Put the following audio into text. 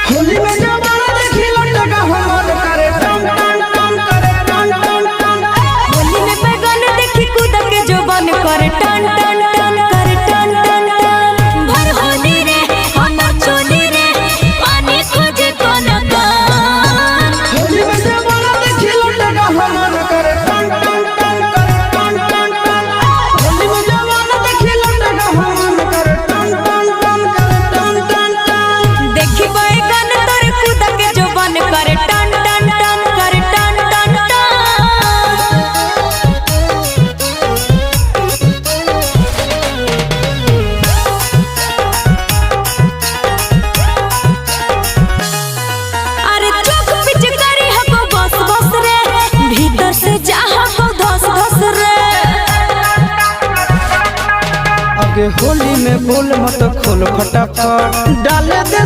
होली में जवाना देखी लटका हमर करे टन टन टन करे टन टन टन। होली में बैगन देखी कूद के जोबन करे टन टन टन करे टन टन टन। भर होली रे हमर चोली रे पानी खोजे कोन कान। होली में जवाना देखी लटका हमर करे टन टन टन करे टन टन टन। होली में जवाना देखी लटका हमर करे टन टन टन करे टन टन टन। देखी बैगन तोर कूद के जोबन करे टन टन टन करे टन टन टन। अरे चौक पिचकारी हको बस बस रे भीतर से जा हको धस धस रे। आगे होली में बोल मत खोल फटाफट डाले दे